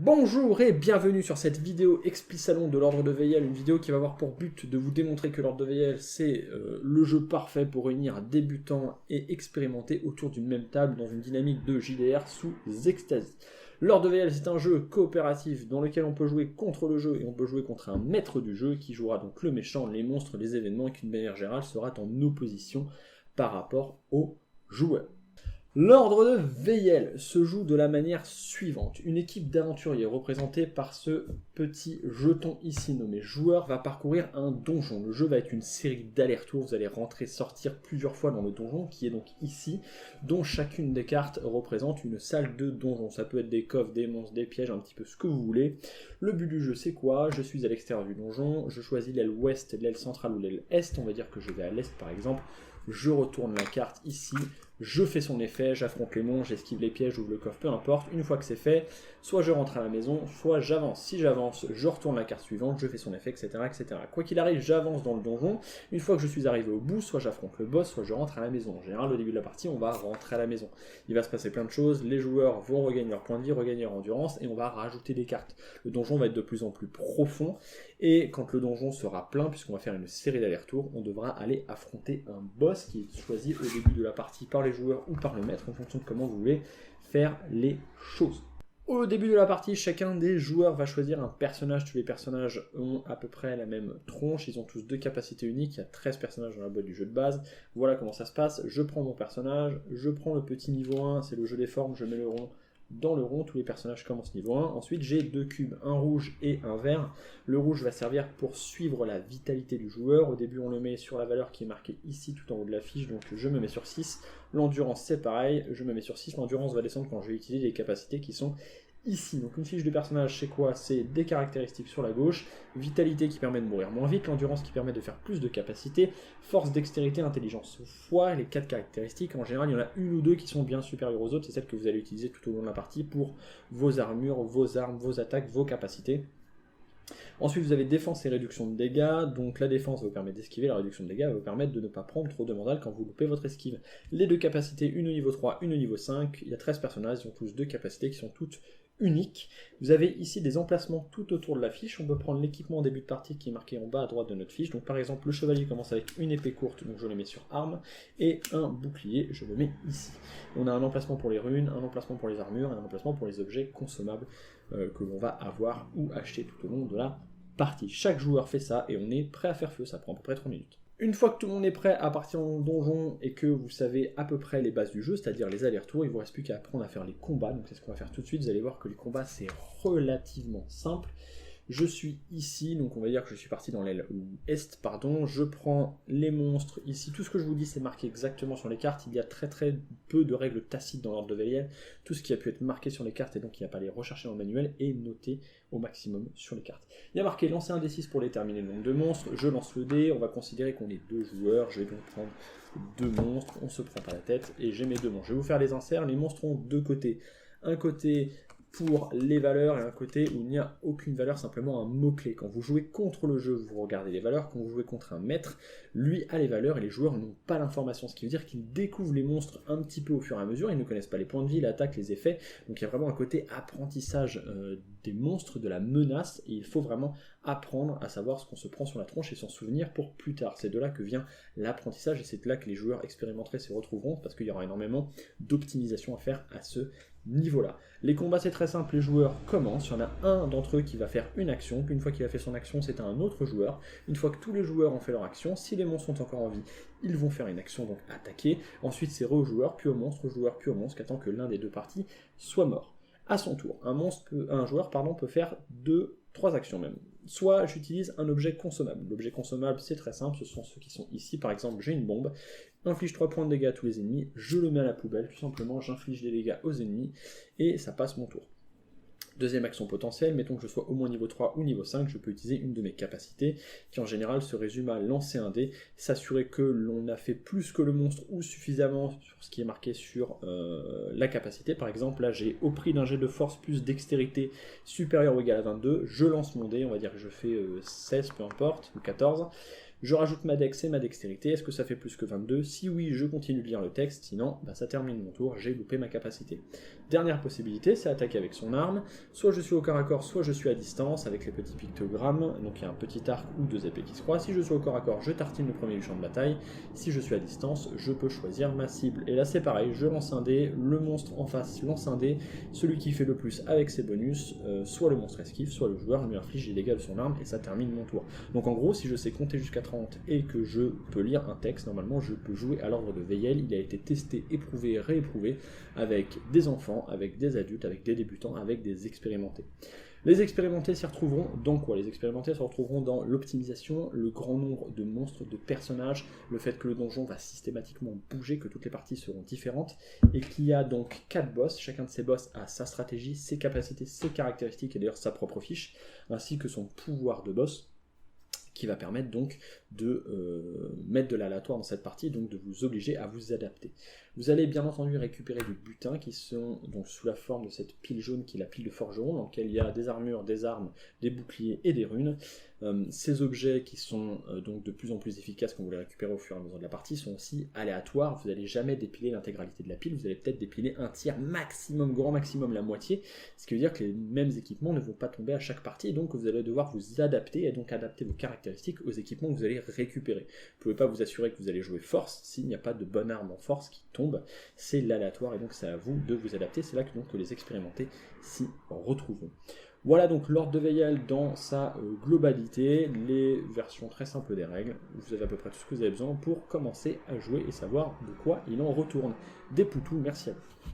Bonjour et bienvenue sur cette vidéo Expli-Salon de l'Ordre de Veyel, une vidéo qui va avoir pour but de vous démontrer que l'Ordre de Veyel c'est le jeu parfait pour réunir débutants et expérimentés autour d'une même table dans une dynamique de JDR sous extasie. L'Ordre de Veyel c'est un jeu coopératif dans lequel on peut jouer contre le jeu et on peut jouer contre un maître du jeu qui jouera donc le méchant, les monstres, les événements et qui d'une manière générale sera en opposition par rapport aux joueurs. L'Ordre de Veyel se joue de la manière suivante. Une équipe d'aventuriers représentée par ce petit jeton ici nommé joueur va parcourir un donjon. Le jeu va être une série d'allers-retours. Vous allez rentrer, sortir plusieurs fois dans le donjon qui est donc ici, dont chacune des cartes représente une salle de donjon. Ça peut être des coffres, des monstres, des pièges, un petit peu ce que vous voulez. Le but du jeu c'est quoi? Je suis à l'extérieur du donjon, je choisis l'aile ouest, l'aile centrale ou l'aile est. On va dire que je vais à l'est par exemple. Je retourne la carte ici, je fais son effet, j'affronte les monstres, j'esquive les pièges, j'ouvre le coffre, peu importe. Une fois que c'est fait, soit je rentre à la maison, soit j'avance. Si j'avance, je retourne la carte suivante, je fais son effet, etc. etc. Quoi qu'il arrive, j'avance dans le donjon. Une fois que je suis arrivé au bout, soit j'affronte le boss, soit je rentre à la maison. En général, au début de la partie, on va rentrer à la maison. Il va se passer plein de choses, les joueurs vont regagner leur point de vie, regagner leur endurance, et on va rajouter des cartes. Le donjon va être de plus en plus profond, et quand le donjon sera plein, puisqu'on va faire une série d'allers-retours, on devra aller affronter un boss qui est choisi au début de la partie par les joueurs ou par le maître, en fonction de comment vous voulez faire les choses. Au début de la partie, chacun des joueurs va choisir un personnage. Tous les personnages ont à peu près la même tronche, ils ont tous deux capacités uniques, il y a 13 personnages dans la boîte du jeu de base. Voilà comment ça se passe, je prends mon personnage, je prends le petit niveau 1, c'est le jeu des formes, je mets le rond dans le rond, tous les personnages commencent niveau 1. Ensuite j'ai deux cubes, un rouge et un vert. Le rouge va servir pour suivre la vitalité du joueur. Au début on le met sur la valeur qui est marquée ici tout en haut de la fiche, donc je me mets sur 6. L'endurance c'est pareil, je me mets sur 6. L'endurance va descendre quand je vais utiliser les capacités qui sont ici. Donc une fiche de personnage c'est quoi? C'est des caractéristiques sur la gauche, vitalité qui permet de mourir moins vite, l'endurance qui permet de faire plus de capacités, force, dextérité, intelligence fois les 4 caractéristiques. En général il y en a une ou deux qui sont bien supérieures aux autres, c'est celles que vous allez utiliser tout au long de la partie pour vos armures, vos armes, vos attaques, vos capacités. Ensuite vous avez défense et réduction de dégâts, donc la défense va vous permettre d'esquiver, la réduction de dégâts va vous permettre de ne pas prendre trop de mandales quand vous loupez votre esquive. Les deux capacités, une au niveau 3, une au niveau 5, il y a 13 personnages, ils ont tous deux capacités qui sont toutes uniques. Vous avez ici des emplacements tout autour de la fiche, on peut prendre l'équipement en début de partie qui est marqué en bas à droite de notre fiche, donc par exemple le chevalier commence avec une épée courte, donc je le mets sur arme, et un bouclier, je le mets ici. On a un emplacement pour les runes, un emplacement pour les armures, un emplacement pour les objets consommables que l'on va avoir ou acheter tout au long de la partie. Chaque joueur fait ça et on est prêt à faire feu, ça prend à peu près 3 minutes. Une fois que tout le monde est prêt à partir dans le donjon et que vous savez à peu près les bases du jeu, c'est-à-dire les allers-retours, il ne vous reste plus qu'à apprendre à faire les combats, donc c'est ce qu'on va faire tout de suite. Vous allez voir que les combats c'est relativement simple. Je suis ici, donc on va dire que je suis parti dans l'aile est, pardon, je prends les monstres ici, tout ce que je vous dis c'est marqué exactement sur les cartes, il y a très peu de règles tacites dans l'Ordre de Veyel, tout ce qui a pu être marqué sur les cartes et donc il n'y a pas à les rechercher dans le manuel est noté au maximum sur les cartes. Il y a marqué lancer un D6 pour déterminer le nombre de monstres, je lance le dé, on va considérer qu'on est deux joueurs, je vais donc prendre deux monstres, on se prend pas la tête et j'ai mes deux monstres. Je vais vous faire les inserts, les monstres ont deux côtés, un côté pour les valeurs et un côté où il n'y a aucune valeur, simplement un mot-clé. Quand vous jouez contre le jeu, vous regardez les valeurs. Quand vous jouez contre un maître, lui a les valeurs et les joueurs n'ont pas l'information. Ce qui veut dire qu'ils découvrent les monstres un petit peu au fur et à mesure. Ils ne connaissent pas les points de vie, l'attaque, les effets. Donc il y a vraiment un côté apprentissage des monstres, de la menace. Et il faut vraiment apprendre à savoir ce qu'on se prend sur la tronche et s'en souvenir pour plus tard. C'est de là que vient l'apprentissage et c'est de là que les joueurs expérimentés se retrouveront parce qu'il y aura énormément d'optimisation à faire à ce niveau-là. Les combats c'est très simple, les joueurs commencent, il y en a un d'entre eux qui va faire une action, puis une fois qu'il a fait son action c'est à un autre joueur. Une fois que tous les joueurs ont fait leur action, si les monstres sont encore en vie, ils vont faire une action, donc attaquer. Ensuite c'est au joueur, puis au monstre, puis au monstre, qu'attend que l'un des deux parties soit mort. À son tour, un joueur peut faire 3 actions même. Soit j'utilise un objet consommable. L'objet consommable c'est très simple, ce sont ceux qui sont ici, par exemple j'ai une bombe, inflige 3 points de dégâts à tous les ennemis, je le mets à la poubelle, tout simplement j'inflige des dégâts aux ennemis et ça passe mon tour. Deuxième action potentielle, mettons que je sois au moins niveau 3 ou niveau 5, je peux utiliser une de mes capacités, qui en général se résume à lancer un dé, s'assurer que l'on a fait plus que le monstre ou suffisamment sur ce qui est marqué sur la capacité. Par exemple, là j'ai au prix d'un jet de force plus dextérité supérieur ou égal à 22, je lance mon dé, on va dire que je fais 16, peu importe, ou 14. Je rajoute ma dex et ma dextérité, est-ce que ça fait plus que 22? Si oui, je continue de lire le texte, sinon ça termine mon tour, j'ai loupé ma capacité. Dernière possibilité, c'est attaquer avec son arme. Soit je suis au corps à corps, soit je suis à distance avec les petits pictogrammes. Donc il y a un petit arc ou deux épées qui se croisent. Si je suis au corps à corps, je tartine le premier du champ de bataille. Si je suis à distance, je peux choisir ma cible. Et là c'est pareil, je lance un dé, le monstre en face lance un dé. Celui qui fait le plus avec ses bonus, soit le monstre esquive, soit le joueur lui inflige les dégâts de son arme et ça termine mon tour. Donc en gros, si je sais compter jusqu'à 30 et que je peux lire un texte, normalement je peux jouer à l'ordre de Veyel. Il a été testé, éprouvé et rééprouvé avec des enfants, avec des adultes, avec des débutants, avec des expérimentés. Les expérimentés s'y retrouveront dans quoi? Les expérimentés se retrouveront dans l'optimisation, le grand nombre de monstres, de personnages, le fait que le donjon va systématiquement bouger, que toutes les parties seront différentes, et qu'il y a donc 4 boss. Chacun de ces boss a sa stratégie, ses capacités, ses caractéristiques, et d'ailleurs sa propre fiche, ainsi que son pouvoir de boss, qui va permettre donc de mettre de l'aléatoire dans cette partie, donc de vous obliger à vous adapter. Vous allez bien entendu récupérer du butin qui sont donc sous la forme de cette pile jaune qui est la pile de forgeron, dans laquelle il y a des armures, des armes, des boucliers et des runes. Ces objets qui sont donc de plus en plus efficaces quand vous les récupérez au fur et à mesure de la partie sont aussi aléatoires. Vous n'allez jamais dépiler l'intégralité de la pile, vous allez peut-être dépiler un tiers maximum, grand maximum la moitié, ce qui veut dire que les mêmes équipements ne vont pas tomber à chaque partie, et donc vous allez devoir vous adapter et donc adapter vos caractéristiques aux équipements que vous allez récupérer. Vous ne pouvez pas vous assurer que vous allez jouer force s'il n'y a pas de bonne arme en force qui tombe, c'est l'aléatoire et donc c'est à vous de vous adapter. C'est là que, donc, que les expérimentés s'y retrouveront. Voilà donc l'ordre de Veyel dans sa globalité, les versions très simples des règles. Vous avez à peu près tout ce que vous avez besoin pour commencer à jouer et savoir de quoi il en retourne. Des poutous, merci à vous.